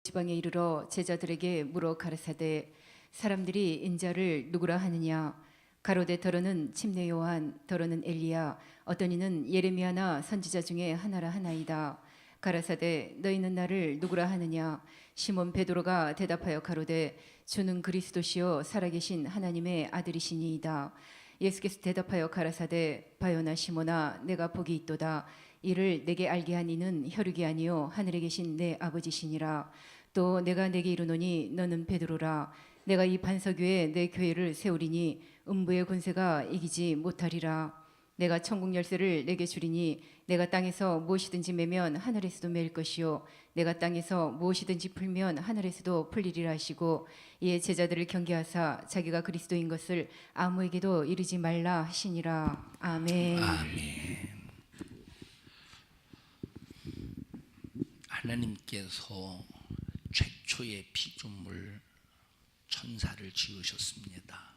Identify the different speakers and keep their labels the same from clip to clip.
Speaker 1: 지방에 이르러 제자들에게 물어 가라사대 사람들이 인자를 누구라 하느냐 가로되 더러는 침례 요한 더러는 엘리야 어떤 이는 예레미야나 선지자 중에 하나라 하나이다. 가라사대 너희는 나를 누구라 하느냐 시몬 베드로가 대답하여 가로되 주는 그리스도시요 살아계신 하나님의 아들이시니이다. 예수께서 대답하여 가라사대 바요나 시몬아 내가 복이 있도다. 이를 내게 알게 한 이는 혈육이 아니요 하늘에 계신 내 아버지시니라. 또 내가 내게 이르노니 너는 베드로라. 내가 이 반석 위에 내 교회를 세우리니 음부의 권세가 이기지 못하리라. 내가 천국 열쇠를 내게 주리니 내가 땅에서 무엇이든지 매면 하늘에서도 매일 것이요 내가 땅에서 무엇이든지 풀면 하늘에서도 풀리리라 하시고 이에 제자들을 경계하사 자기가 그리스도인 것을 아무에게도 이르지 말라 하시니라. 아멘.
Speaker 2: 아멘. 하나님께서 최초의 피조물 천사를 지으셨습니다.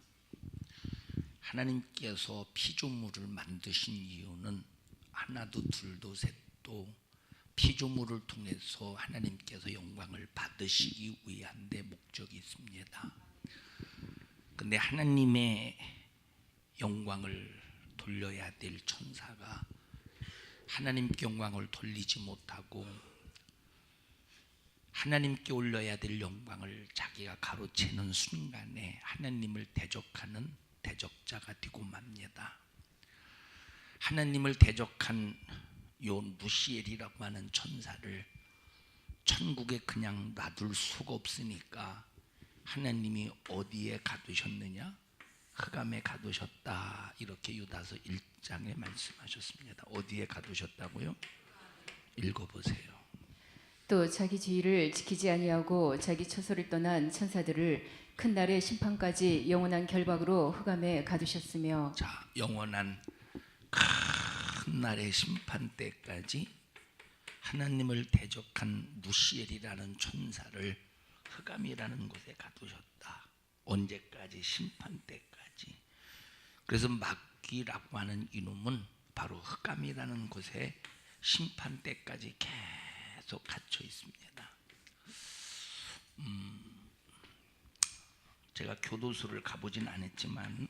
Speaker 2: 하나님께서 피조물을 만드신 이유는 하나도 둘도 셋도 피조물을 통해서 하나님께서 영광을 받으시기 위한 데 목적이 있습니다. 근데 하나님의 영광을 돌려야 될 천사가 하나님께 영광을 돌리지 못하고 하나님께 올려야 될 영광을 자기가 가로채는 순간에 하나님을 대적하는 대적자가 되고 맙니다. 하나님을 대적한 요 무시엘이라고 하는 천사를 천국에 그냥 놔둘 수가 없으니까 하나님이 어디에 가두셨느냐? 흑암에 가두셨다. 이렇게 유다서 1장에 말씀하셨습니다. 어디에 가두셨다고요? 읽어보세요.
Speaker 1: 또 자기 지위를 지키지 아니하고 자기 처소를 떠난 천사들을 큰 날의 심판까지 영원한 결박으로 흑암에 가두셨으며
Speaker 2: 자, 영원한 큰 날의 심판 때까지 하나님을 대적한 무시엘이라는 천사를 흑암이라는 곳에 가두셨다. 언제까지? 심판 때까지. 그래서 마귀라고 하는 이놈은 바로 흑암이라는 곳에 심판 때까지 계속 갇혀 있습니다. 제가 교도소를 가보진 않았지만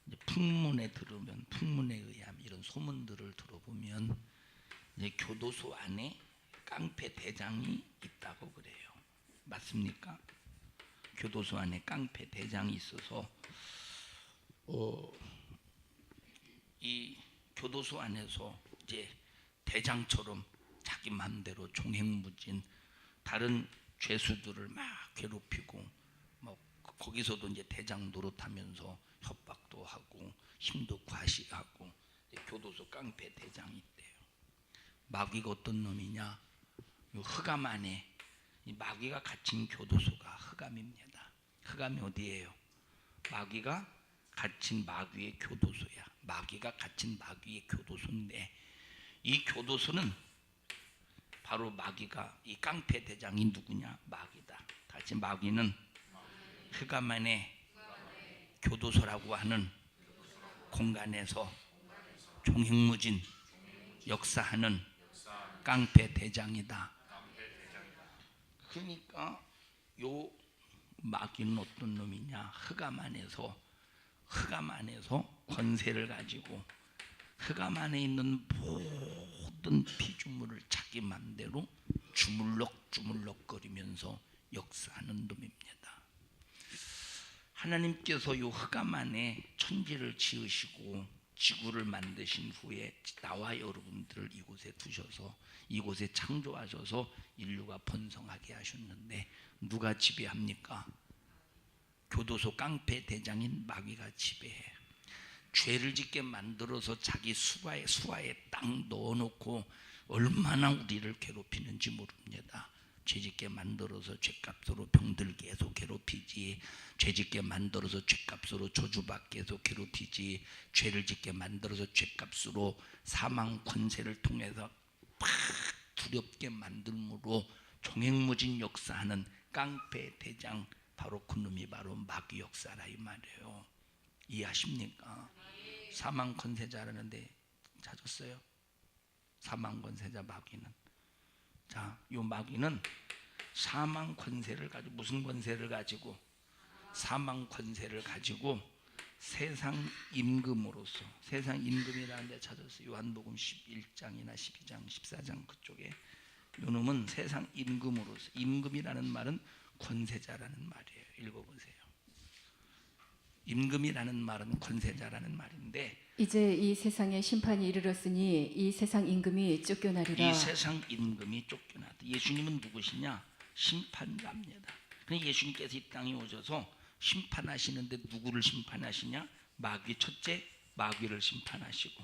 Speaker 2: 이제 풍문에 들으면 풍문에 의하면 이런 소문들을 들어보면 이제 교도소 안에 깡패 대장이 있다고 그래요. 맞습니까? 교도소 안에 깡패 대장이 있어서 이 교도소 안에서 이제 대장처럼 자기 마음대로 종횡무진 다른 죄수들을 막 괴롭히고 뭐 거기서도 이제 대장 노릇하면서 협박도 하고 힘도 과시하고 교도소 깡패 대장이 있대요. 마귀가 어떤 놈이냐? 이 흑암 안에 이 마귀가 갇힌 교도소가 흑암입니다. 흑암이 어디예요? 마귀가 갇힌 마귀의 교도소야. 마귀가 갇힌 마귀의 교도소인데 이 교도소는 바로 마귀가 이 깡패 대장이 누구냐? 마귀다. 다시 마귀는 흑암 안에 교도소라고 하는 공간에서 종횡무진 역사하는 깡패 대장이다. 그러니까 요 마귀는 어떤 놈이냐? 흑암 안에서 권세를 가지고 흑암 안에 있는 모든 피조물을 자기 맘대로 주물럭주물럭거리면서 역사하는 놈입니다. 하나님께서 이 흑암 안에 천지를 지으시고 지구를 만드신 후에 나와 여러분들을 이곳에 두셔서 이곳에 창조하셔서 인류가 번성하게 하셨는데 누가 지배합니까? 교도소 깡패 대장인 마귀가 지배해요. 죄를 짓게 만들어서 자기 수하에 딱 넣어놓고 얼마나 우리를 괴롭히는지 모릅니다. 죄짓게 만들어서 죄값으로 병들게 해서 괴롭히지, 죄짓게 만들어서 죄값으로 저주받게 해서 괴롭히지, 죄를 짓게 만들어서 죄값으로 사망 권세를 통해서 팍 두렵게 만들므로 종횡무진 역사하는 깡패 대장, 바로 그놈이 바로 마귀 역사라 이 말이에요. 이해하십니까? 사망 권세자라는데 찾았어요? 사망 권세자 마귀는. 자, 요 마귀는 사망 권세를 가지고, 무슨 권세를 가지고? 사망 권세를 가지고 세상 임금으로서, 세상 임금이라는 데 찾았어요. 요한복음 11장이나 12장 14장 그쪽에. 요놈은 세상 임금으로서, 임금이라는 말은 권세자라는 말이에요. 읽어보세요. 임금이라는 말은 권세자라는 말인데,
Speaker 1: 이제 이 세상에 심판이 이르렀으니 이 세상 임금이 쫓겨나리라.
Speaker 2: 이 세상 임금이 쫓겨나다. 예수님은 누구시냐? 심판자입니다. 그러니까 예수님께서 이 땅에 오셔서 심판하시는데 누구를 심판하시냐? 마귀. 첫째, 마귀를 심판하시고,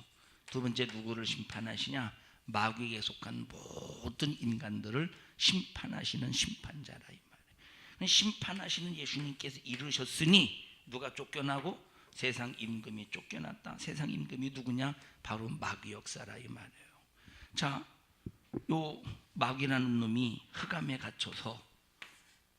Speaker 2: 두 번째 누구를 심판하시냐? 마귀에 속한 모든 인간들을 심판하시는 심판자라 이 말이에요. 심판하시는 예수님께서 이르셨으니 누가 쫓겨나고? 세상 임금이 쫓겨났다. 세상 임금이 누구냐? 바로 마귀 역사라 이 말이에요. 자, 요 마귀라는 놈이 흑암에 갇혀서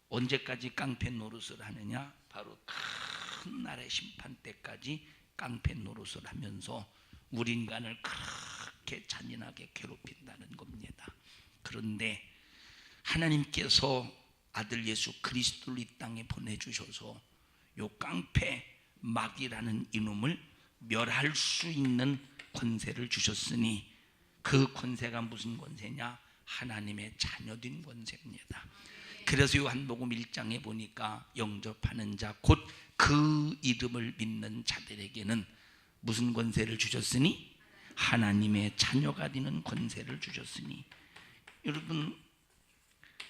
Speaker 2: 언제까지 깡패 노릇을 하느냐? 바로 큰 날의 심판 때까지 깡패 노릇을 하면서 우리 인간을 그렇게 잔인하게 괴롭힌다는 겁니다. 그런데 하나님께서 아들 예수 그리스도를 이 땅에 보내주셔서 요 깡패 마귀라는 이놈을 멸할 수 있는 권세를 주셨으니, 그 권세가 무슨 권세냐? 하나님의 자녀된 권세입니다. 그래서 요한복음 1장에 보니까 영접하는 자, 곧 그 이름을 믿는 자들에게는 무슨 권세를 주셨으니? 하나님의 자녀가 되는 권세를 주셨으니. 여러분,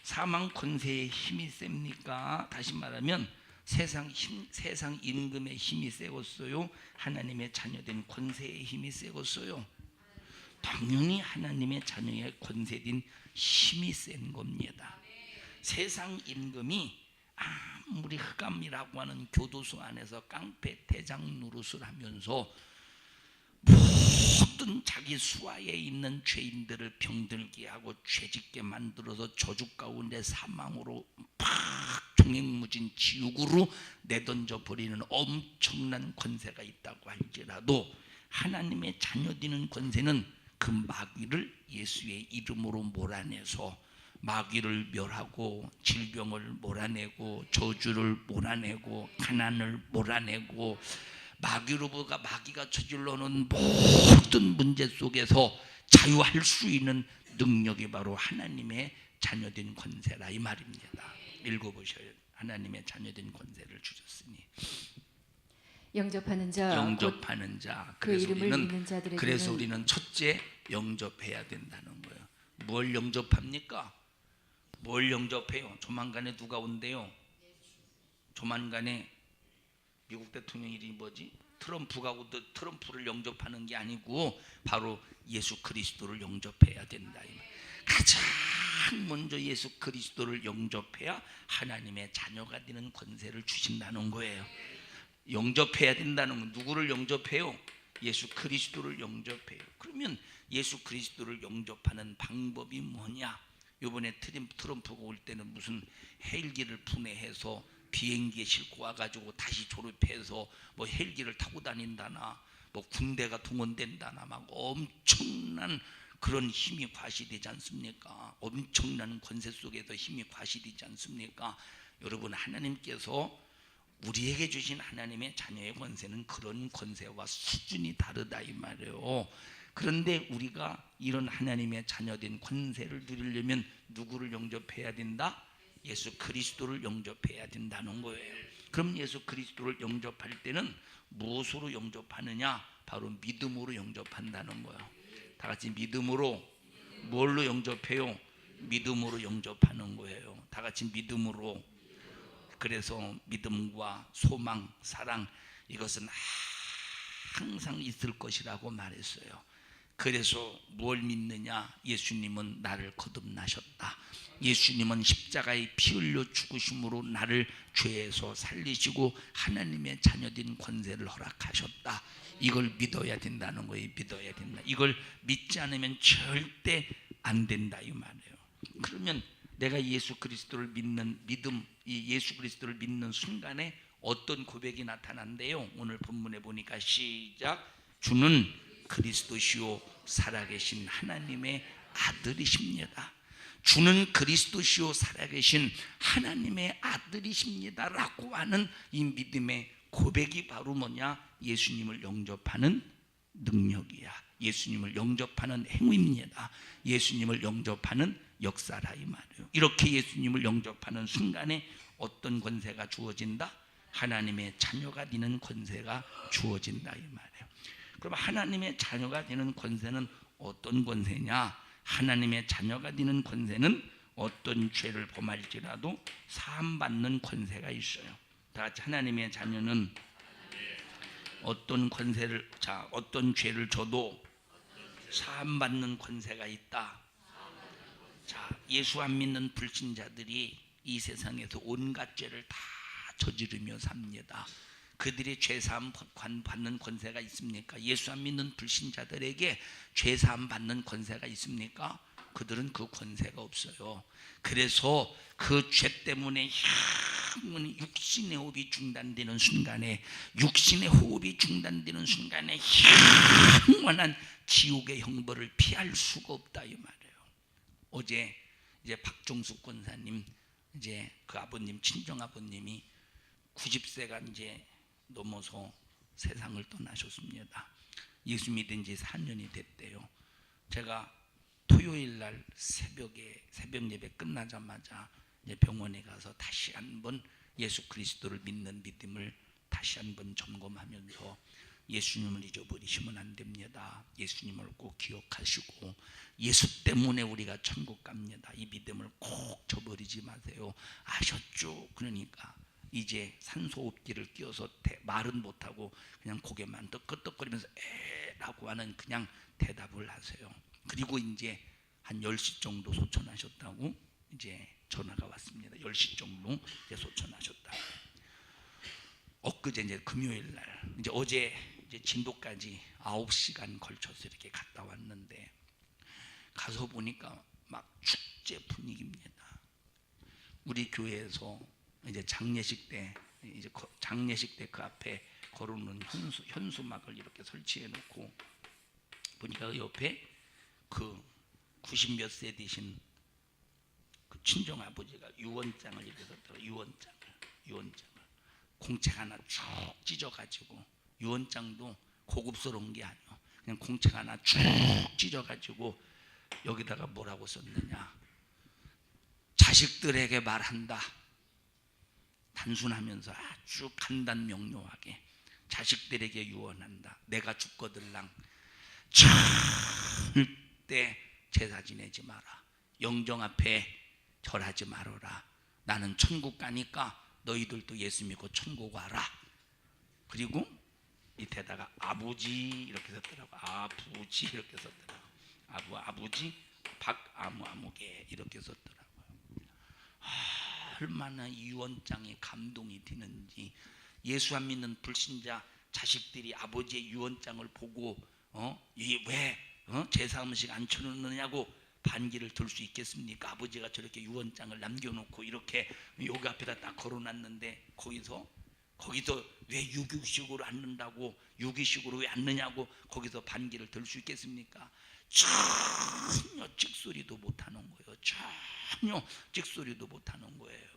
Speaker 2: 사망 권세의 힘이 셉니까? 다시 말하면 세상 임금의 힘이 세겠어요? 하나님의 자녀된 권세의 힘이 세겠어요? 당연히 하나님의 자녀의 권세된 힘이 센 겁니다. 세상 임금이 아무리 흑암이라고 하는 교도소 안에서 깡패 대장 노릇을 하면서 모든 자기 수하에 있는 죄인들을 병들게 하고 죄짓게 만들어서 저주 가운데 사망으로 팍 종횡무진 지옥으로 내던져 버리는 엄청난 권세가 있다고 할지라도, 하나님의 자녀되는 권세는 그 마귀를 예수의 이름으로 몰아내서 마귀를 멸하고, 질병을 몰아내고, 저주를 몰아내고, 가난을 몰아내고, 마귀가 저질러 놓은 모든 문제 속에서 자유할 수 있는 능력이 바로 하나님의 자녀된 권세라 이 말입니다. 읽어보셔요. 하나님의 자녀된 권세를 주셨으니.
Speaker 1: 영접하는 자, 그 이름을 믿는 자들에게는,
Speaker 2: 그래서 우리는 첫째 영접해야 된다는 거예요. 뭘 영접합니까? 뭘 영접해요? 조만간에 누가 온대요? 조만간에 미국 대통령 이름이 뭐지? 트럼프가 트럼프를 영접하는 게 아니고 바로 예수 그리스도를 영접해야 된다. 가장 먼저 예수 그리스도를 영접해야 하나님의 자녀가 되는 권세를 주신다는 거예요. 영접해야 된다는 건 누구를 영접해요? 예수 그리스도를 영접해요. 그러면 예수 그리스도를 영접하는 방법이 뭐냐? 이번에 트럼프가 올 때는 무슨 헬기를 분해해서 비행기에 싣고 와가지고 다시 조립해서 뭐 헬기를 타고 다닌다나, 뭐 군대가 동원된다나, 막 엄청난 그런 힘이 과시되지 않습니까? 엄청난 권세 속에서 힘이 과시되지 않습니까? 여러분, 하나님께서 우리에게 주신 하나님의 자녀의 권세는 그런 권세와 수준이 다르다 이 말이에요. 그런데 우리가 이런 하나님의 자녀된 권세를 누리려면 누구를 영접해야 된다? 예수 그리스도를 영접해야 된다는 거예요. 그럼 예수 그리스도를 영접할 때는 무엇으로 영접하느냐? 바로 믿음으로 영접한다는 거예요. 다 같이 믿음으로. 뭘로 영접해요? 믿음으로 영접하는 거예요. 다 같이 믿음으로. 그래서 믿음과 소망, 사랑, 이것은 항상 있을 것이라고 말했어요. 그래서 뭘 믿느냐? 예수님은 나를 거듭나셨다. 예수님은 십자가에 피 흘려 죽으심으로 나를 죄에서 살리시고 하나님의 자녀된 권세를 허락하셨다. 이걸 믿어야 된다는 거예요. 믿어야 된다. 이걸 믿지 않으면 절대 안 된다 이 말이에요. 그러면 내가 예수 그리스도를 믿는 믿음, 이 예수 그리스도를 믿는 순간에 어떤 고백이 나타난대요? 오늘 본문에 보니까 시작. 주는 그리스도시요 살아계신 하나님의 아들이십니다. 주는 그리스도시요 살아계신 하나님의 아들이십니다라고 하는 이 믿음의 고백이 바로 뭐냐? 예수님을 영접하는 능력이야. 예수님을 영접하는 행위입니다. 예수님을 영접하는 역사라 이 말이에요. 이렇게 예수님을 영접하는 순간에 어떤 권세가 주어진다? 하나님의 자녀가 되는 권세가 주어진다 이 말이에요. 그럼 하나님의 자녀가 되는 권세는 어떤 권세냐? 하나님의 자녀가 되는 권세는 어떤 죄를 범할지라도 사함받는 권세가 있어요. 다 같이 하나님의 자녀는 어떤 권세를, 어떤 죄를 져도 사함받는 권세가 있다. 자, 예수 안 믿는 불신자들이 이 세상에서 온갖 죄를 다 저지르며 삽니다. 그들이 죄사함 받는 권세가 있습니까? 예수 안 믿는 불신자들에게 죄사함 받는 권세가 있습니까? 그들은 그 권세가 없어요. 그래서 그 죄 때문에 육신의 호흡이 중단되는 순간에, 육신의 호흡이 중단되는 순간에 영원한 지옥의 형벌을 피할 수가 없다 이 말이에요. 어제 이제 박종숙 권사님, 이제 그 아버님, 친정 아버님이 90세가 이제 넘어서 세상을 떠나셨습니다. 예수 믿은 지 4년이 됐대요. 제가 토요일 날 새벽에 새벽 예배 끝나자마자 이제 병원에 가서 다시 한번 예수 그리스도를 믿는 믿음을 다시 한번 점검하면서 예수님을 잊어버리시면 안 됩니다. 예수님을 꼭 기억하시고 예수 때문에 우리가 천국 갑니다. 이 믿음을 꼭 저버리지 마세요. 아셨죠? 그러니까 이제 산소호흡기를 끼워서 말은 못하고 그냥 고개만 끄덕끄덕거리면서 에라고 하는 그냥 대답을 하세요. 그리고 이제 한 10시 정도 소천하셨다고 이제 전화가 왔습니다. 10시 정도 이제 소천하셨다. 엊그제 이제 금요일 날, 이제 어제 이제 진도까지 9시간 걸쳐서 이렇게 갔다 왔는데, 가서 보니까 막 축제 분위기입니다. 우리 교회에서 이제 장례식 때 그 앞에 걸어놓은 현수막을 이렇게 설치해 놓고 보니까 그 옆에 그 90몇 세 되신 그 친정 아버지가 유언장을 이렇게 썼더라고요. 유언장을 공책 하나 쭉 찢어가지고, 유언장도 고급스러운 게 아니에요. 그냥 공책 하나 쭉 찢어가지고 여기다가 뭐라고 썼느냐? 자식들에게 말한다. 단순하면서 아주 간단 명료하게 자식들에게 유언한다. 내가 죽거들랑 절대 제사 지내지 마라. 영정 앞에 절하지 말아라. 나는 천국 가니까 너희들도 예수 믿고 천국 와라. 그리고 밑에다가 아버지 이렇게 썼더라고. 아부지 이렇게 썼더라고. 아부지 박아무아무개 이렇게 썼더라고요. 얼마나 이 유언장에 감동이 드는지. 예수 안 믿는 불신자 자식들이 아버지의 유언장을 보고 이게 왜 제사 음식 안 쳐놓느냐고 반기를 들 수 있겠습니까? 아버지가 저렇게 유언장을 남겨놓고 이렇게 여기 앞에다 딱 걸어놨는데 거기서 왜 유기식으로 앉는다고, 유기식으로 왜 앉느냐고 거기서 반기를 들 수 있겠습니까? 전혀 찍소리도 못하는 거예요. 전혀 찍소리도 못하는 거예요.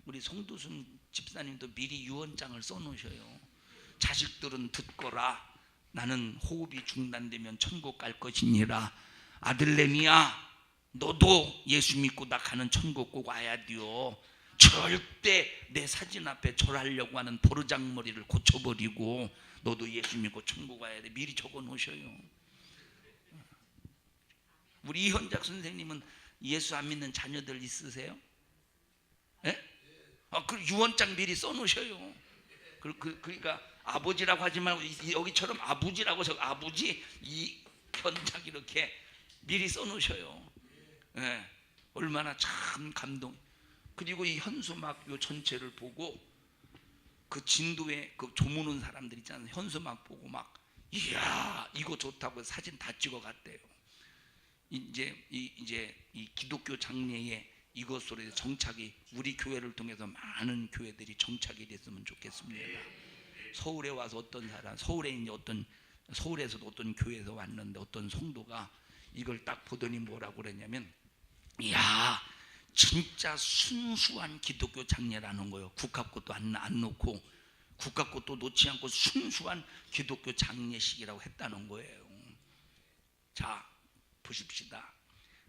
Speaker 2: 우리 송두순 집사님도 미리 유언장을 써놓으셔요. 자식들은 듣거라. 나는 호흡이 중단되면 천국 갈 것이니라. 아들내미야, 너도 예수 믿고 나 가는 천국 꼭 와야 돼요. 절대 내 사진 앞에 절하려고 하는 버르장머리를 고쳐버리고 너도 예수 믿고 천국 와야 돼. 미리 적어 놓으셔요. 우리 이현작 선생님은 예수 안 믿는 자녀들 있으세요? 예? 그 유언장 미리 써놓으셔요. 그러니까 아버지라고 하지 말고 여기처럼 아부지라고 적어. 아부지 이현작 이렇게 미리 써놓으셔요. 예. 얼마나 참 감동. 그리고 이 현수막 요 전체를 보고 그 진도에 그 조무는 사람들 있잖아요. 현수막 보고 막 이야 이거 좋다고 사진 다 찍어 갔대요. 이제 이 기독교 장래에 이것으로 정착이, 우리 교회를 통해서 많은 교회들이 정착이 됐으면 좋겠습니다. 서울에 와서 어떤 사람, 서울에서도 어떤 교회에서 왔는데 어떤 성도가 이걸 딱 보더니 뭐라고 그랬냐면, 이야, 진짜 순수한 기독교 장례라는 거예요. 국화꽃도 안 놓고, 국화꽃도 놓지 않고 순수한 기독교 장례식이라고 했다는 거예요. 자, 보십시다.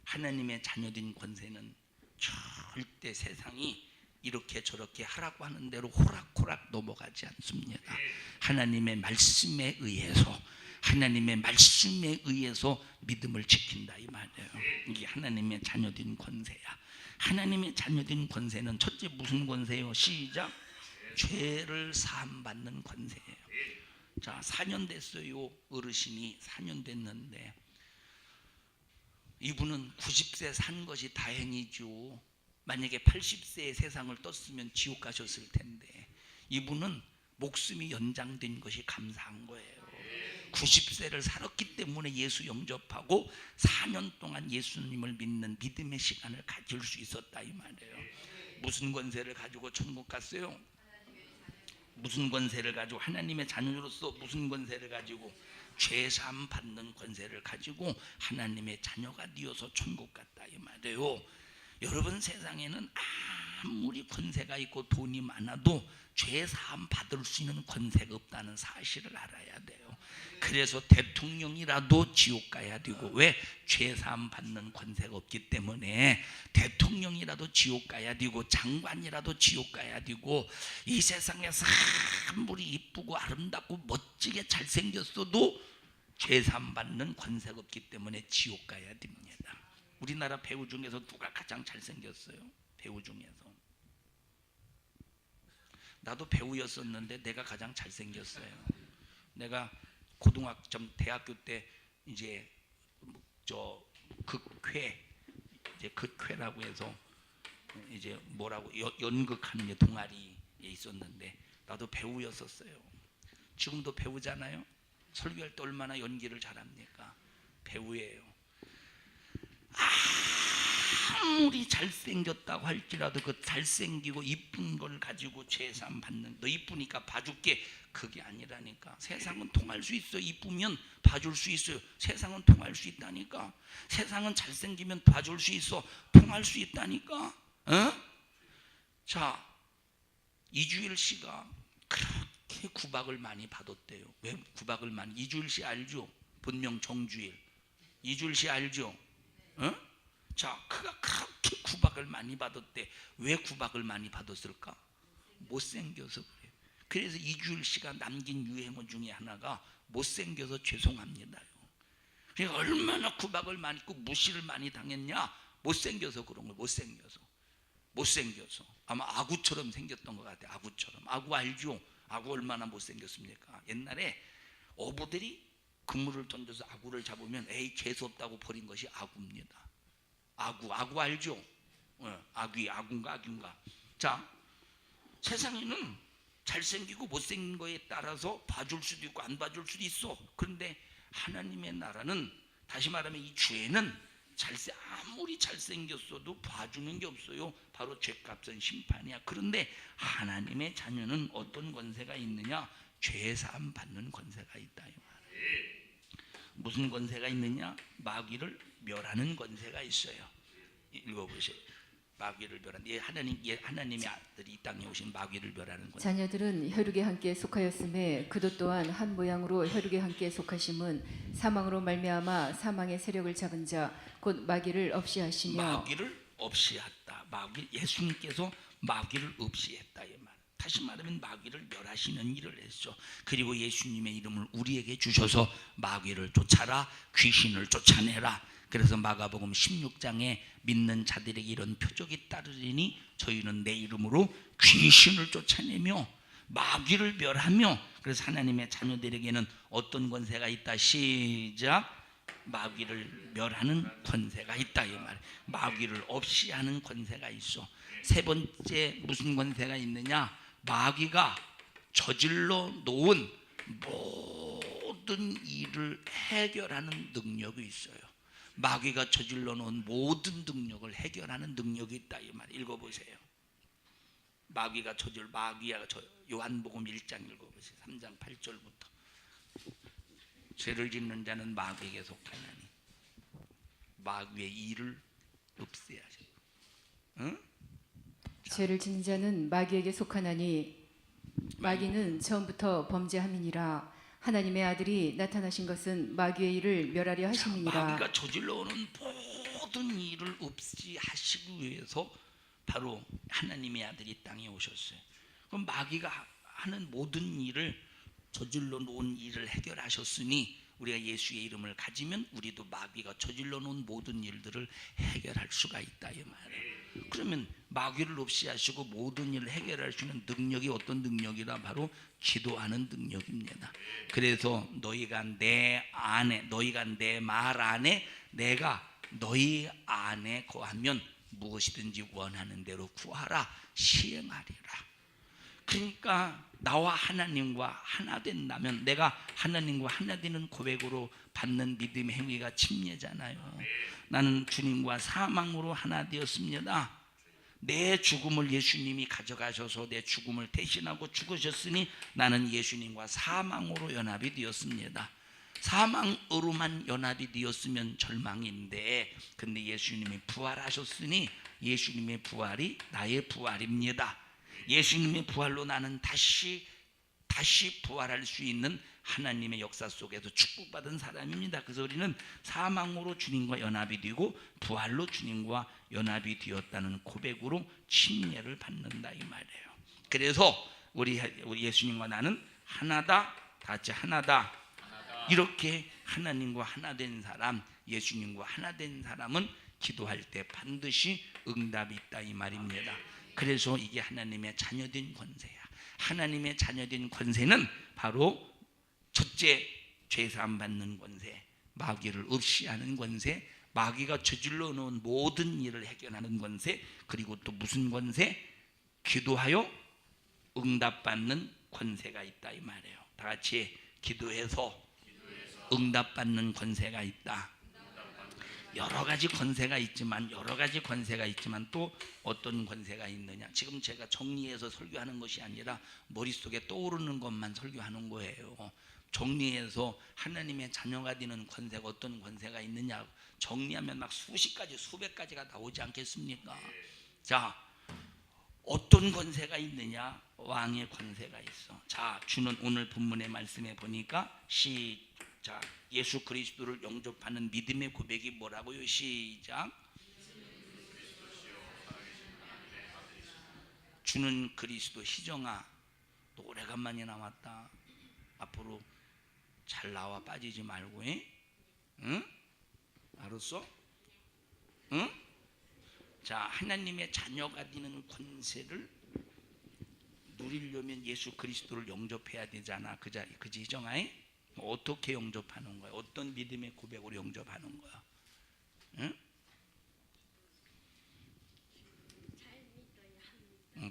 Speaker 2: 하나님의 자녀된 권세는 절대 세상이 이렇게 저렇게 하라고 하는 대로 호락호락 넘어가지 않습니다. 하나님의 말씀에 의해서, 하나님의 말씀에 의해서 믿음을 지킨다 이 말이에요. 이게 하나님의 자녀된 권세야. 하나님의 자녀된 권세는 첫째 무슨 권세요? 시작. 죄를 사함받는 권세예요. 자, 4년 됐어요. 어르신이 4년 됐는데 이분은 90세 산 것이 다행이죠. 만약에 80세에 세상을 떴으면 지옥 가셨을 텐데 이분은 목숨이 연장된 것이 감사한 거예요. 90세를 살았기 때문에 예수 영접하고 4년 동안 예수님을 믿는 믿음의 시간을 가질 수 있었다 이 말이에요. 무슨 권세를 가지고 천국 갔어요? 무슨 권세를 가지고? 하나님의 자녀로서 무슨 권세를 가지고? 죄사함 받는 권세를 가지고 하나님의 자녀가 되어서 천국 갔다 이 말이에요. 여러분, 세상에는 아무리 권세가 있고 돈이 많아도 죄사함 받을 수 있는 권세가 없다는 사실을 알아야 돼요. 그래서 대통령이라도 지옥 가야 되고, 왜? 죄사함 받는 권세가 없기 때문에 대통령이라도 지옥 가야 되고, 장관이라도 지옥 가야 되고, 이 세상에서 아무리 이쁘고 아름답고 멋지게 잘생겼어도 죄사함 받는 권세가 없기 때문에 지옥 가야 됩니다. 우리나라 배우 중에서 누가 가장 잘생겼어요? 배우 중에서 나도 배우였었는데 내가 가장 잘생겼어요. 내가 대학교 때 이제 저 극회라고 해서 이제 뭐라고 연극하는 게 동아리에 있었는데 나도 배우였었어요. 지금도 배우잖아요. 설교할 때 얼마나 연기를 잘합니까? 배우예요. 아무리 잘생겼다고 할지라도 그 잘생기고 이쁜 걸 가지고 죄사함 받는, 너 이쁘니까 봐줄게, 그게 아니라니까. 세상은 통할 수 있어. 이쁘면 봐줄 수 있어요. 세상은 통할 수 있다니까. 세상은 잘생기면 봐줄 수 있어. 통할 수 있다니까. 어? 자, 이주일 씨가 그렇게 구박을 많이 받았대요. 왜 구박을 많이? 이주일 씨 알죠? 본명 정주일. 이주일 씨 알죠? 어? 자, 그가 그렇게 구박을 많이 받았대. 왜 구박을 많이 받았을까? 못생겨서 그래요. 그래서 이주일 씨가 남긴 유행어 중에 하나가 못생겨서 죄송합니다요. 그러니까 얼마나 구박을 많이 했고 무시를 많이 당했냐? 못생겨서 그런 거예요. 못생겨서 아마 아구처럼 생겼던 것 같아요. 아구처럼. 아구 알죠? 아구 얼마나 못생겼습니까? 옛날에 어부들이 그물을 던져서 아구를 잡으면 에이 재수없다고 버린 것이 아구입니다. 아구 알죠? 아구인가. 자, 세상에는 잘생기고 못생긴 거에 따라서 봐줄 수도 있고 안 봐줄 수도 있어. 그런데 하나님의 나라는, 다시 말하면 이 죄는 아무리 잘생겼어도 봐주는 게 없어요. 바로 죄값은 심판이야. 그런데 하나님의 자녀는 어떤 권세가 있느냐? 죄사함 받는 권세가 있다 이 말이에요. 무슨 권세가 있느냐? 마귀를 멸하는 권세가 있어요. 읽어보세요. 마귀를 멸하는, 하나님의 아들이 이 땅에 오신 마귀를 멸하는 권세.
Speaker 1: 자녀들은 혈육에 함께 속하였음에 그도 또한 한 모양으로 혈육에 함께 속하심은 사망으로 말미암아 사망의 세력을 잡은 자 곧 마귀를 없이 하시며.
Speaker 2: 마귀를 없이 했다. 예수님께서 마귀를 없이 했다 이 말. 다시 말하면 마귀를 멸하시는 일을 했죠. 그리고 예수님의 이름을 우리에게 주셔서 마귀를 쫓아라, 귀신을 쫓아내라. 그래서 마가복음 16장에 믿는 자들에게 이런 표적이 따르리니 저희는 내 이름으로 귀신을 쫓아내며 마귀를 멸하며. 그래서 하나님의 자녀들에게는 어떤 권세가 있다? 시작. 마귀를 멸하는 권세가 있다 이 말. 마귀를 없이 하는 권세가 있어. 세 번째 무슨 권세가 있느냐? 마귀가 저질러 놓은 모든 일을 해결하는 능력이 있어요. 마귀가 저질러 놓은 모든 능력을 해결하는 능력이 있다 이 말. 읽어보세요. 요한복음 1장 읽어보세요. 3장 8절부터. 죄를 짓는 자는 마귀에게 속하나니 마귀의 일을 없애야죠. 응?
Speaker 1: 죄를 짓는 자는 마귀에게 속하나니 마귀는 처음부터 범죄함이니라. 하나님의 아들이 나타나신 것은 마귀의 일을 멸하려 하심이니라.
Speaker 2: 마귀가 저질러오는 모든 일을 없이하시기 위해서 바로 하나님의 아들이 땅에 오셨어요. 그럼 마귀가 하는 모든 일을 저질러 놓은 일을 해결하셨으니 우리가 예수의 이름을 가지면 우리도 마귀가 저질러 놓은 모든 일들을 해결할 수가 있다 이 말이에요. 그러면 마귀를 없이 하시고 모든 일을 해결할 수 있는 능력이 어떤 능력이라 바로 기도하는 능력입니다. 그래서 너희가 내 말 안에 내가 너희 안에 거하면 무엇이든지 원하는 대로 구하라 시행하리라. 그러니까 나와 하나님과 하나 된다면 내가 하나님과 하나 되는 고백으로 받는 믿음의 행위가 침례잖아요. 나는 주님과 사망으로 하나 되었습니다. 내 죽음을 예수님이 가져가셔서 내 죽음을 대신하고 죽으셨으니 나는 예수님과 사망으로 연합이 되었습니다. 사망으로만 연합이 되었으면 절망인데 근데 예수님이 부활하셨으니 예수님의 부활이 나의 부활입니다. 예수님의 부활로 나는 다시 부활할 수 있는 하나님의 역사 속에서 축복받은 사람입니다. 그래서 우리는 사망으로 주님과 연합이 되고 부활로 주님과 연합이 되었다는 고백으로 침례를 받는다 이 말이에요. 그래서 우리 예수님과 나는 하나다, 다 같이 하나다. 이렇게 하나님과 하나 된 사람, 예수님과 하나 된 사람은 기도할 때 반드시 응답이 있다 이 말입니다. 그래서 이게 하나님의 자녀된 권세야. 하나님의 자녀된 권세는 바로 첫째 죄사함 받는 권세, 마귀를 없이 하는 권세, 마귀가 저질러 놓은 모든 일을 해결하는 권세, 그리고 또 무슨 권세? 기도하여 응답받는 권세가 있다 이 말이에요. 다 같이 기도해서 응답받는 권세가 있다. 여러 가지 권세가 있지만 또 어떤 권세가 있느냐? 지금 제가 정리해서 설교하는 것이 아니라 머릿속에 떠오르는 것만 설교하는 거예요. 정리해서 하나님의 자녀가 되는 권세가 어떤 권세가 있느냐 정리하면 막 수십 가지 수백 가지가 나오지 않겠습니까? 자, 어떤 권세가 있느냐? 왕의 권세가 있어. 자, 주는 오늘 본문의 말씀에 보니까 시작. 예수 그리스도를 영접하는 믿음의 고백이 뭐라고요? 시작. 주는 그리스도. 희정아, 너 오래간만에 나왔다. 앞으로 잘 나와 빠지지 말고, 응? 알았어? 응? 자, 하나님의 자녀가 되는 권세를 누리려면 예수 그리스도를 영접해야 되잖아. 그지 희정아? 어떻게 영접하는 거야? 어떤 믿음의 고백으로 영접하는 거야? 응?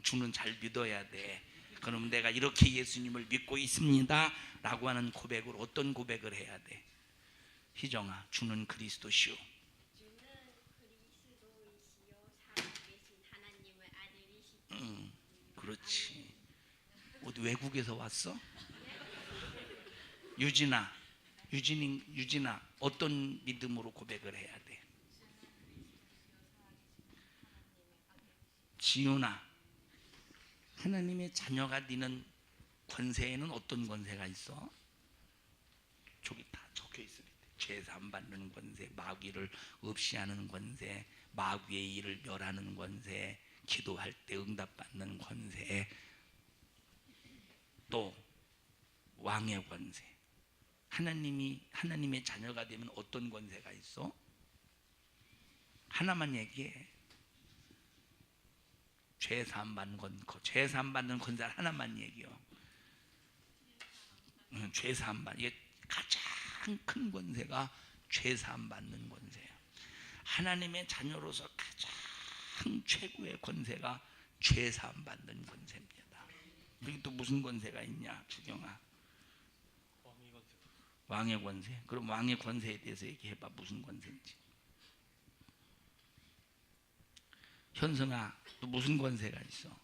Speaker 2: 주는 잘 믿어야 돼. 그럼 내가 이렇게 예수님을 믿고 있습니다 라고 하는 고백으로 어떤 고백을 해야 돼? 희정아, 주는 그리스도시오.
Speaker 3: 주는 그리스도이시요 살아계신 하나님의 아들이시죠.
Speaker 2: 그렇지. 어디 외국에서 왔어? 유진아 어떤 믿음으로 고백을 해야 돼? 지윤아, 하나님의 자녀가 되는 권세에는 어떤 권세가 있어? 저기 다 적혀 있어. 죄사함 받는 권세, 마귀를 없이 하는 권세, 마귀의 일을 멸하는 권세, 기도할 때 응답받는 권세, 또 왕의 권세. 하나님의 자녀가 되면 어떤 권세가 있어? 하나만 얘기해. 죄사함 받는 권세 하나만 얘기해요. 죄사함 받는, 이게 가장 큰 권세가 죄사함 받는 권세예요. 하나님의 자녀로서 가장 최고의 권세가 죄사함 받는 권세입니다. 그리고 또 무슨 권세가 있냐, 주경아? 왕의 권세. 그럼 왕의 권세에 대해서 얘기해봐. 무슨 권세인지. 현성아, 또 무슨 권세가 있어?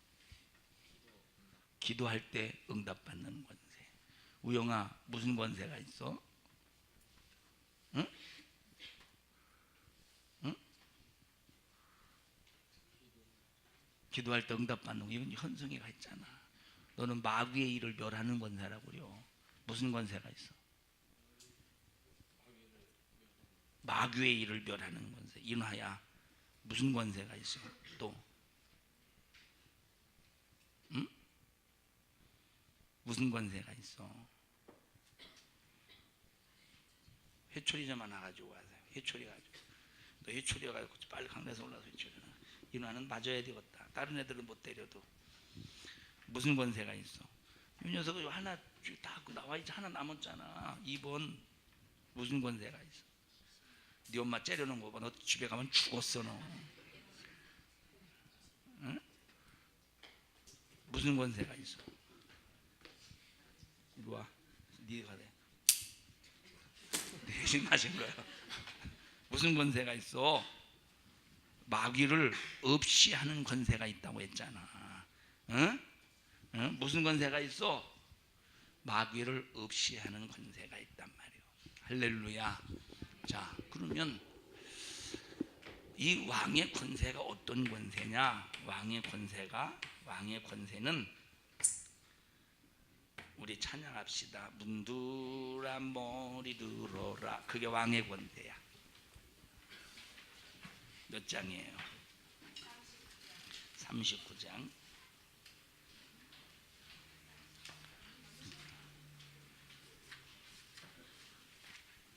Speaker 2: 기도할 때 응답받는 권세. 우영아, 무슨 권세가 있어? 응? 응? 기도할 때 응답받는 거, 이건 현성이가 있잖아. 너는 마귀의 일을 멸하는 권세라고 그래요. 무슨 권세가 있어? 마귀의 일을 멸하는 권세. 인하야, 무슨 권세가 있어? 또 응? 무슨 권세가 있어? 회초리 좀 하나 가지고 와서 회초리 가지고, 너 회초리 가지고 빨리 강에서 올라서 회초리. 인하는 맞아야 되겠다. 다른 애들은 못 때려도. 무슨 권세가 있어? 이 녀석이 하나 다 갖고 나와 있지, 하나 남았잖아. 2번 무슨 권세가 있어? 네 엄마 째려놓은 거 봐. 너 집에 가면 죽었어 너. 응? 무슨 권세가 있어? 이리 와. 네가 돼. 대신 마신 거야. 무슨 권세가 있어? 마귀를 없이 하는 권세가 있다고 했잖아. 응? 응? 무슨 권세가 있어? 마귀를 없이 하는 권세가 있단 말이에요. 할렐루야. 자, 그러면 이 왕의 권세가 어떤 권세냐? 왕의 권세는 우리 찬양합시다. 문드라 머리 들어라. 그게 왕의 권세야. 몇 장이에요? 39장.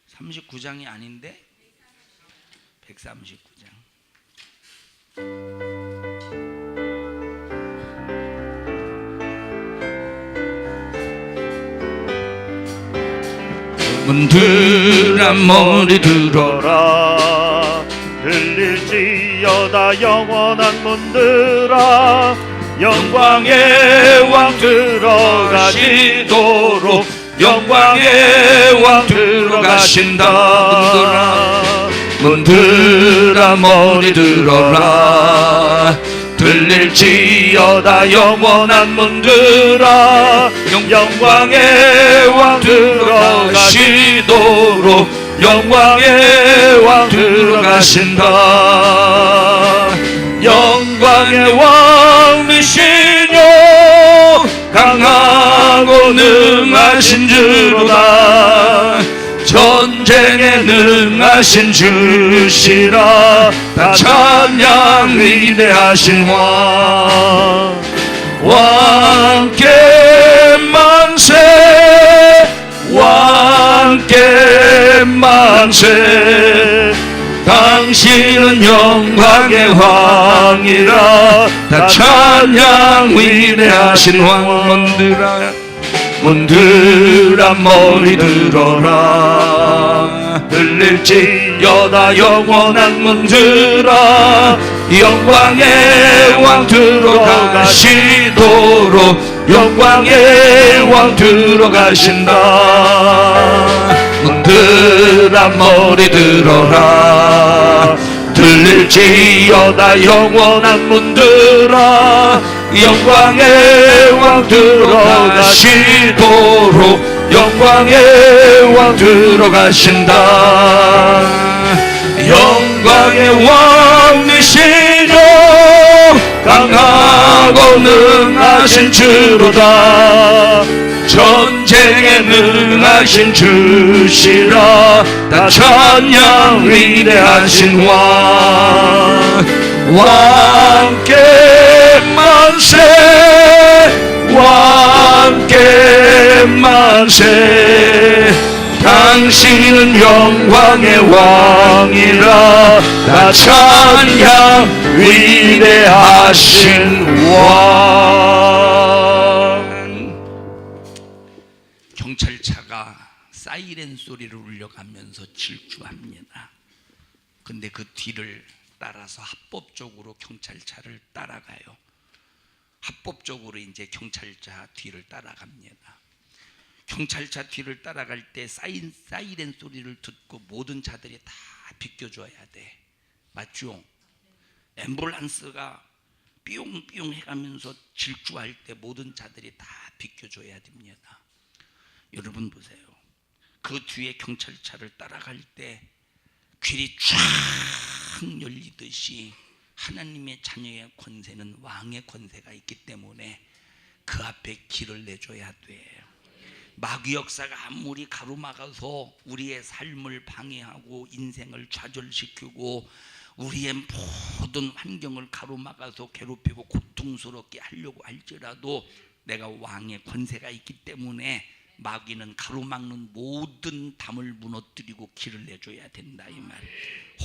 Speaker 2: 39장이 아닌데 139장. 문드라 머리 들어라.
Speaker 4: 들릴지어다 영원한 문들아 영광의 왕 들어가시도록 영광의 왕 들어가신다.
Speaker 2: 문드라 머리 들어라.
Speaker 4: 들릴지어다 영원한 문들아 영광의 왕 들어가시도록 영광의 왕 들어가신다. 영광의 왕이시뇨 강하고 능하신 주로다. 전쟁에 능하신 주시라. 다 찬양 위대하신 왕. 왕께 만세 왕께 만세. 당신은 영광의 왕이라. 다 찬양 위대하신 왕. 문드라 머리 들어라. 들릴지어다 영원한 문드라 영광의 왕 들어가시도록 영광의 왕 들어가신다. 문드라 머리 들어라. 들릴지어다 영원한 문드라 영광의 왕 들어가시도록 영광의 왕 들어가신다. 영광의 왕이시죠 강하고 능하신 주로다. 전쟁에 능하신 주시라. 다 찬양 위대하신 왕. 왕께 만세 왕께 만세. 당신은 영광의 왕이라. 다 찬양 위대하신 왕. 경찰차가 사이렌 소리를 울려가면서 질주합니다. 근데 그 뒤를 따라서 합법적으로 경찰차를 따라가요. 합법적으로 이제 경찰차 뒤를 따라갑니다. 경찰차 뒤를 따라갈 때 사이렌 소리를 듣고 모든 차들이 다 비켜줘야 돼. 맞죠? 앰뷸런스가 삐용삐용 해가면서 질주할 때 모든 차들이 다 비켜줘야 됩니다. 여러분 보세요. 그 뒤에 경찰차를 따라갈 때 길이 쫙 열리듯이
Speaker 2: 하나님의 자녀의 권세는 왕의 권세가 있기 때문에 그 앞에 길을 내줘야 돼요. 마귀 역사가 아무리 가로막아서 우리의 삶을 방해하고 인생을 좌절시키고 우리의 모든 환경을 가로막아서 괴롭히고 고통스럽게 하려고 할지라도 내가 왕의 권세가 있기 때문에 마귀는 가로막는 모든 담을 무너뜨리고 길을 내줘야 된다 이 말.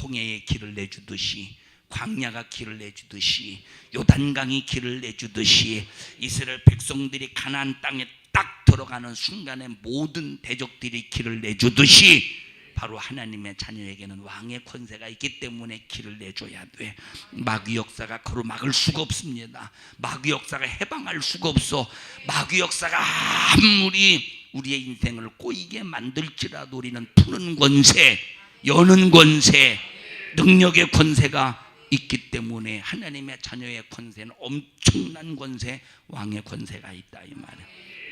Speaker 2: 홍해에 길을 내주듯이, 광야가 길을 내주듯이, 요단강이 길을 내주듯이 이스라엘 백성들이 가나안 땅에 딱 들어가는 순간에 모든 대적들이 길을 내주듯이 바로 하나님의 자녀에게는 왕의 권세가 있기 때문에 길을 내줘야 돼. 마귀 역사가 가로막을 수가 없습니다. 마귀 역사가 해방할 수가 없어. 마귀 역사가 아무리 우리의 인생을 꼬이게 만들지라도 우리는 푸는 권세, 여는 권세, 능력의 권세가 있기 때문에 하나님의 자녀의 권세는 엄청난 권세, 왕의 권세가 있다 이 말이에요.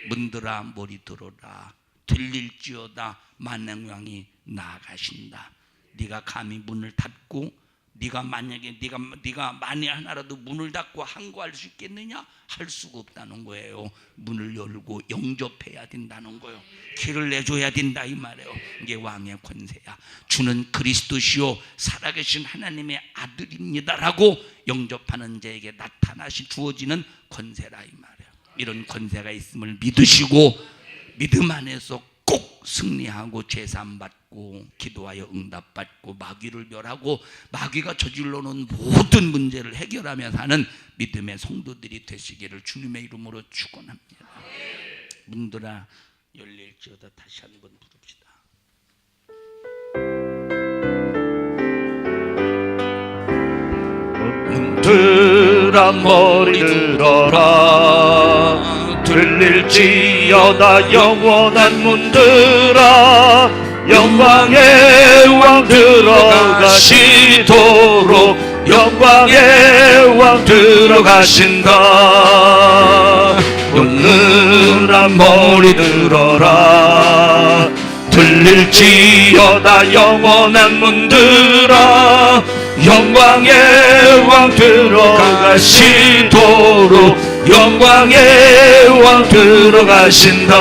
Speaker 2: 문들아 머리 들어라, 들릴지어다 만왕왕이 나아가신다. 네가 감히 문을 닫고 네가 만약에 네가 만에 하나라도 문을 닫고 항거할 수 있겠느냐? 할 수가 없다는 거예요. 문을 열고 영접해야 된다는 거예요. 길을 내줘야 된다 이 말이에요. 이게 왕의 권세야. 주는 그리스도시요 살아계신 하나님의 아들입니다라고 영접하는 자에게 나타나시 주어지는 권세라 이 말이에요. 이런 권세가 있음을 믿으시고 믿음 안에서 꼭 승리하고 제사함받고 기도하여 응답받고 마귀를 멸하고 마귀가 저질러 놓은 모든 문제를 해결하며 사는 믿음의 성도들이 되시기를 주님의 이름으로 축원합니다. 문들아 열릴지어다 다시 한번 부릅시다.
Speaker 5: 문들아 머리 들어라, 들릴지어다 영원한 문들아, 영광의 왕 들어가시도록 영광의 왕 들어가신다. 문들아 머리 들어라, 들릴지어다 영원한 문들아, 영광의 왕 들어가시도록 영광의 왕 들어가신다.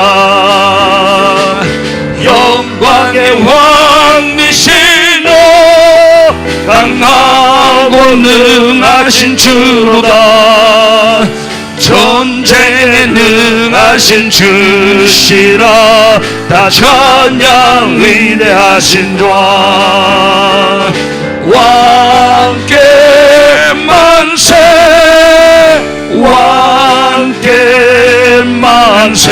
Speaker 5: 영광의 왕이시여 강하고 능하신 주로다. 전쟁에 능하신 주시라. 다 찬양 위대하신 자. 왕께 만세, 왕께 만세.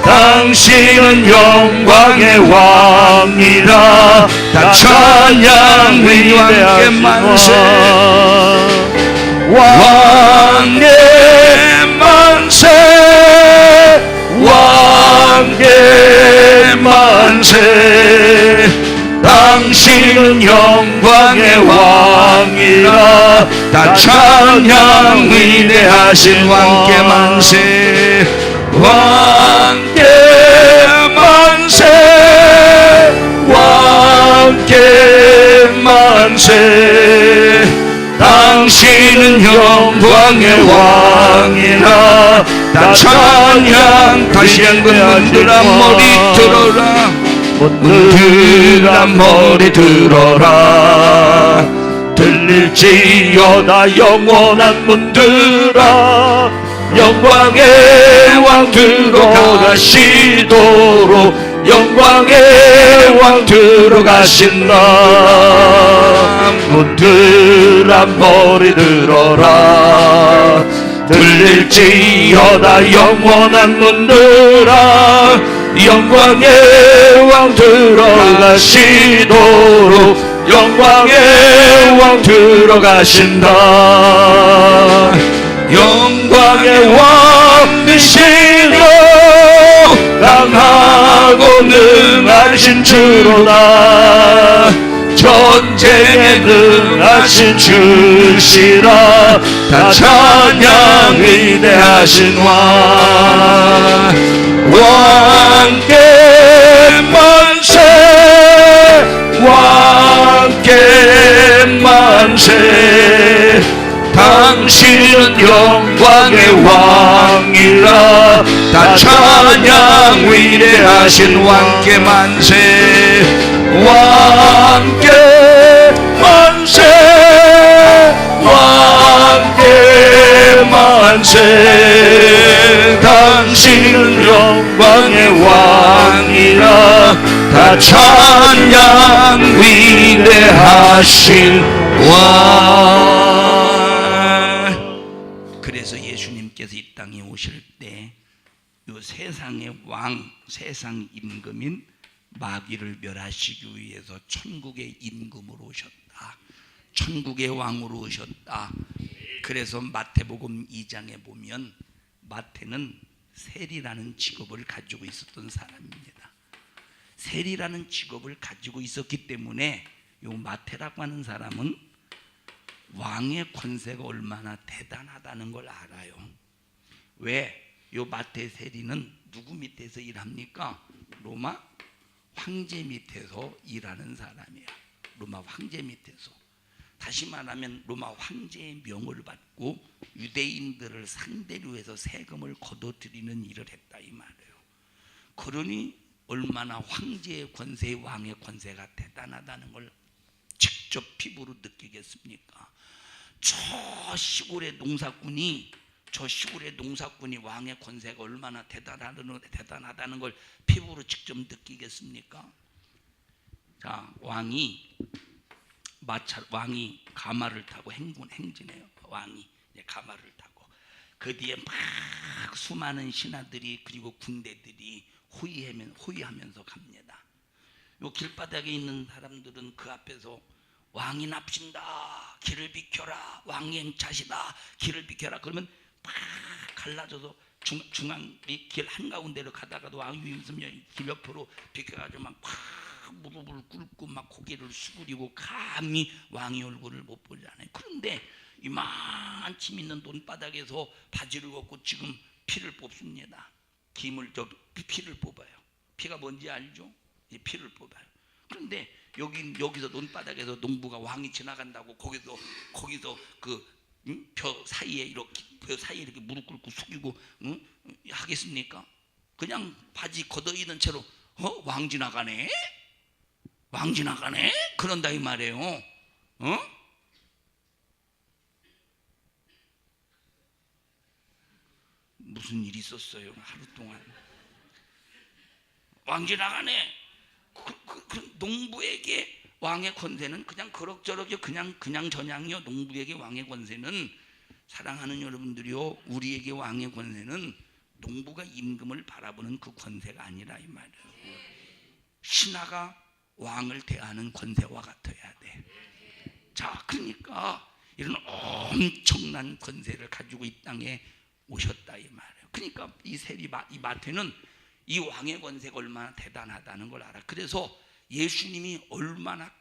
Speaker 5: 당신은 영광의 왕이라. 다 찬양 위대하신 만세. 왕께 만세, 왕께 만세. 당신은 영광의 왕이라. 다 찬양 위대하신 왕께 만세. 왕께 만세, 왕께 만세. 당신은 영광의 왕이라. 다 찬양. 다시 한번 문들아 머리 들어라, 문들아 머리 들어라. 들릴지어다 영원한 문들아, 영광의 왕 들어가시도록 영광의 왕 들어가신다. 문들아 머리 들어라. 들릴지어다 영원한 문들아, 영광의 왕 들어가시도록 영광의 왕 들어가신다. 영광의 왕이시여 강하고 능하신 주로다. 전쟁에 능하신 주시라. 다 찬양 위대하신 왕. 왕께 만세, 왕께 만세. 다 찬양 위대하신 왕께 만세 왕께 만세 왕께 만세 당신은 영광의 왕이라 다 찬양 위대하신 왕.
Speaker 2: 그래서 예수님께서 이 땅에 오실 때 이 세상의 왕, 세상 임금인 마귀를 멸하시기 위해서 천국의 임금으로 오셨다. 천국의 왕으로 오셨다. 그래서 마태복음 2장에 보면 마태는 세리라는 직업을 가지고 있었던 사람입니다. 세리라는 직업을 가지고 있었기 때문에 이 마태라고 하는 사람은 왕의 권세가 얼마나 대단하다는 걸 알아요. 왜? 이 마태 세리는 누구 밑에서 일합니까? 로마 황제 밑에서 일하는 사람이야. 로마 황제 밑에서. 다시 말하면 로마 황제의 명을 받고 유대인들을 상대로 해서 세금을 거둬들이는 일을 했다 이 말이에요. 그러니 얼마나 황제의 권세, 왕의 권세가 대단하다는 걸 직접 피부로 느끼겠습니까? 저 시골의 농사꾼이 왕의 권세가 얼마나 대단하다는 걸 피부로 직접 느끼겠습니까? 자, 왕이 가마를 타고 행진해요. 왕이 가마를 타고 그 뒤에 막 수많은 신하들이 그리고 군대들이 호위하면서 갑니다. 요 길바닥에 있는 사람들은 그 앞에서 왕이 납신다, 길을 비켜라, 왕이 행차시다, 길을 비켜라. 그러면 막 갈라져서 중앙 길 한가운데로 가다가도 왕이 있으면 길 옆으로 비켜가지고 막 무릎을 꿇고 막 고개를 수그리고 감히 왕의 얼굴을 못 보잖아요. 그런데 이만큼 있는 논바닥에서 바지를 걷고 지금 피를 뽑습니다. 피를 뽑아요. 피가 뭔지 알죠? 이 피를 뽑아요. 그런데 여기서 논바닥에서 농부가 왕이 지나간다고 거기서 벼 사이에 이렇게 무릎 꿇고 숙이고 하겠습니까? 그냥 바지 걷어 있는 채로 왕 지나가네? 왕 지나가네? 그런다 이 말이에요. 무슨 일이 있었어요 하루 동안. 왕 지나가네. 그 농부에게 왕의 권세는 그냥 그럭저럭이 그냥 전향이요. 농부에게 왕의 권세는, 사랑하는 여러분들이요, 우리에게 왕의 권세는 농부가 임금을 바라보는 그 권세가 아니라 이 말이에요. 신하가 왕을 대하는 권세와 같아야 돼. 자, 그러니까 이런 엄청난 권세를 가지고 이 땅에 오셨다 이 말이에요. 그러니까 이 마태는 이 왕의 권세가 얼마나 대단하다는 걸 알아. 그래서 예수님이 얼마나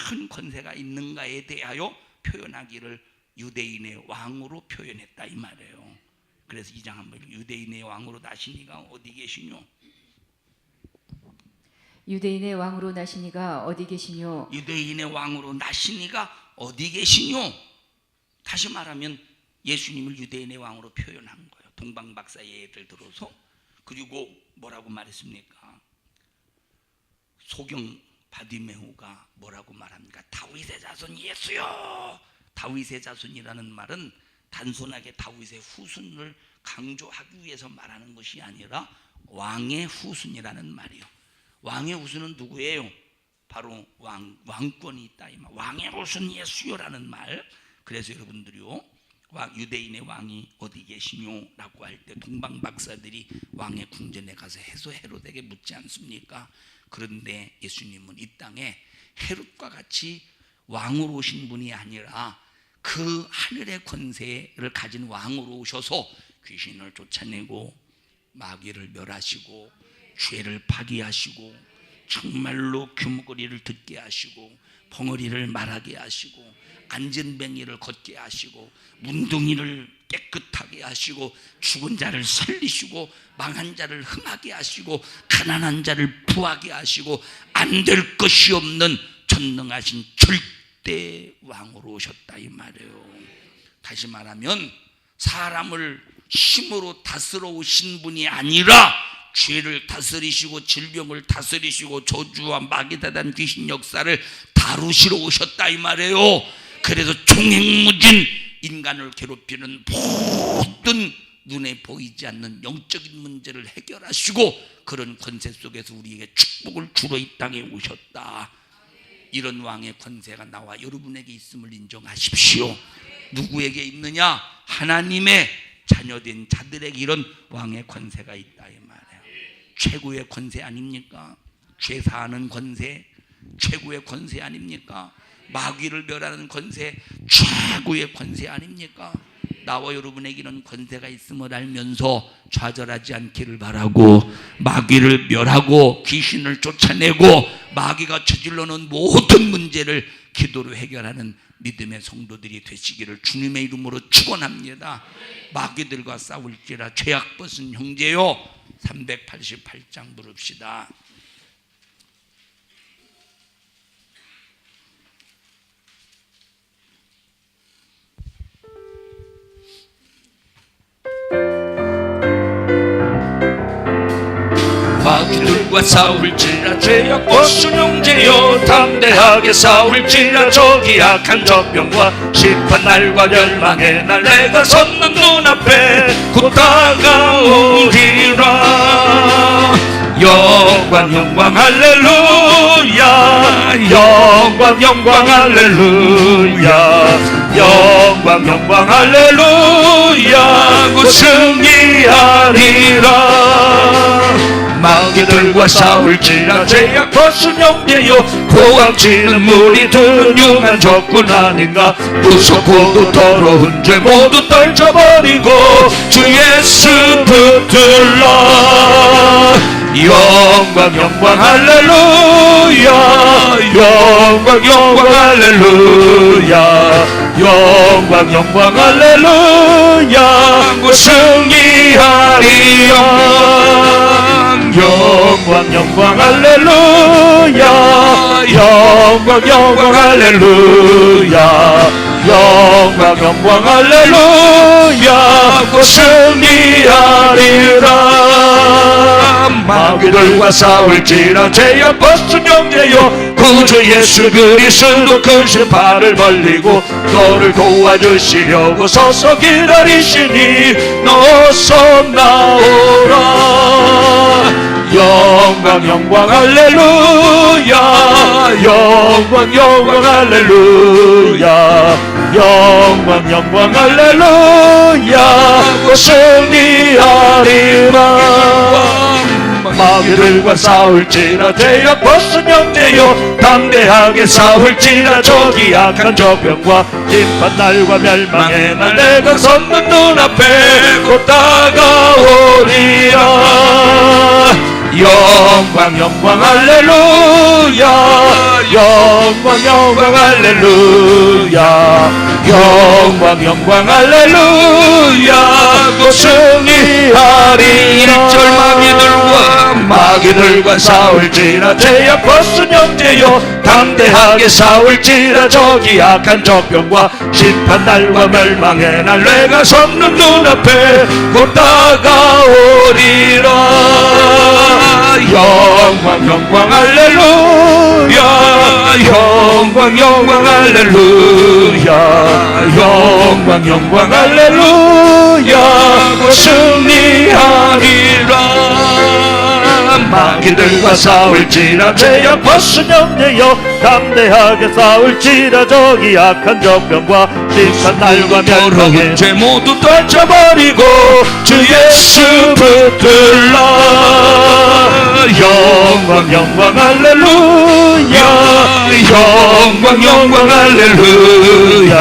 Speaker 2: 큰 권세가 있는가에 대하여 표현하기를 유대인의 왕으로 표현했다 이 말이에요. 그래서 2장 한번 유대인의 왕으로 나시니가 어디 계시뇨?
Speaker 1: 유대인의 왕으로 나시니가 어디 계시뇨?
Speaker 2: 유대인의 왕으로 나시니가 어디 계시뇨? 다시 말하면 예수님을 유대인의 왕으로 표현한 거예요. 동방박사의 예를 들어서. 그리고 뭐라고 말했습니까? 소경 바디메오가 뭐라고 말합니까? 다윗의 자손 예수요. 다윗의 자손이라는 말은 단순하게 다윗의 후손을 강조하기 위해서 말하는 것이 아니라 왕의 후손이라는 말이요. 왕의 후손은 누구예요? 바로 왕권이 있다 이 말. 왕의 후손 예수요라는 말. 그래서 여러분들이요, 유대인의 왕이 어디 계시뇨? 라고 할 때 동방박사들이 왕의 궁전에 가서 헤롯에게 묻지 않습니까? 그런데 예수님은 이 땅에 헤롯과 같이 왕으로 오신 분이 아니라 그 하늘의 권세를 가진 왕으로 오셔서 귀신을 쫓아내고 마귀를 멸하시고 죄를 파기하시고 정말로 규목거리를 듣게 하시고 벙어리를 말하게 하시고 안전뱅이를 걷게 하시고 문둥이를 깨끗하게 하시고 죽은 자를 살리시고 망한 자를 흥하게 하시고 가난한 자를 부하게 하시고 안 될 것이 없는 전능하신 절대 왕으로 오셨다 이 말이에요. 다시 말하면 사람을 힘으로 다스러우신 분이 아니라 죄를 다스리시고 질병을 다스리시고 저주와 마귀다단 귀신 역사를 다루시러 오셨다 이 말이에요. 그래서 총행무진 인간을 괴롭히는 모든 눈에 보이지 않는 영적인 문제를 해결하시고 그런 권세 속에서 우리에게 축복을 주러 이 땅에 오셨다. 이런 왕의 권세가 나와 여러분에게 있음을 인정하십시오. 누구에게 있느냐? 하나님의 자녀된 자들에게 이런 왕의 권세가 있다 이 말이에요. 최고의 권세 아닙니까? 죄 사하는 권세, 최고의 권세 아닙니까? 마귀를 멸하는 권세, 최고의 권세 아닙니까? 나와 여러분에게 이런 권세가 있음을 알면서 좌절하지 않기를 바라고, 마귀를 멸하고 귀신을 쫓아내고 마귀가 저질러 놓은 모든 문제를 기도로 해결하는 믿음의 성도들이 되시기를 주님의 이름으로 축원합니다. 마귀들과 싸울지라 죄악 벗은 형제요. 388장 부릅시다.
Speaker 5: 마귀들과 싸울지라 죄악 벗은 형제여, 담대하게 싸울지라 저기 악한 저병과 심판날과 멸망의 날 내가 섰는 눈앞에 곧 다가오리라. 영광 영광 할렐루야, 영광 영광 할렐루야, 영광 영광 할렐루야, 곧 승리하리라. 마귀들과 싸울지라 죄악 벗은 형제여, 고함치는 물이 드는 융한 적군 아닌가. 무섭고도 더러운 죄 모두 떨쳐버리고 주 예수 붙들라. 영광 영광 할렐루야, 영광 영광 할렐루야, 영광 영광 할렐루야, 곧 승리하리라. 영광 영광 할렐루야, 영광 영광 할렐루야, 영광 영광 할렐루야, 곧 승리하리라. 마귀들과 싸울지라 죄악 벗은 형제여, 구주 예수 그리스도 큰 심판을 벌리고 너를 도와주시려고 서서 기다리시니 어서 나오라. 영광 영광 할렐루야, 영광 영광 할렐루야, 영광 영광 할렐루야, 곧 승리하리라. 마귀들과 싸울지라 죄악 벗은 형제여, 담대하게 싸울지라 저기 악한 저병과 심판날과 멸망의 날 내가 섰는 눈앞에 곧 다가오리라. 영광 영광 할렐루야, 영광 영광 할렐루야, 영광 영광 할렐루야, 곧 승리하리라. 1절 마귀들과 싸울지라 죄악 벗은 형제여, 담대하게 싸울지라 저기 악한 저병과 심판날과 멸망의 날 내가 섰는 눈앞에 곧 다가오리라. 영광 영광 할렐루야, 영광 영광 할렐루야, 영광 영광 할렐루야, 곧 승리하리라. 마귀들과 싸울지라 죄악 벗은 형제여, 담대하게 싸울지라 저기 악한 저병과 심판날과 멸망의 죄 모두 떨쳐버리고 주 예수 붙들라. 영광 영광 할렐루야, 영광 영광 할렐루야,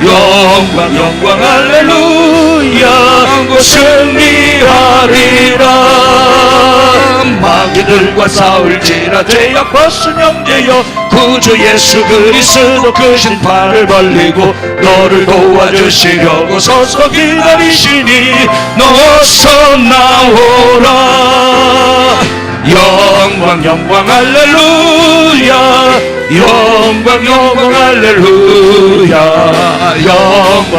Speaker 5: 영광 영광 할렐루야, 곧 승리하리라. 마귀들과 싸울지라 죄악 벗은 형제여, 구주 예수 그리스도 그 심판을 벌리고 너를 도와주시려고 서서 기다리시니 어서 나오라. 영광 영광 할렐루야, 영광 영광 할렐루야, 영광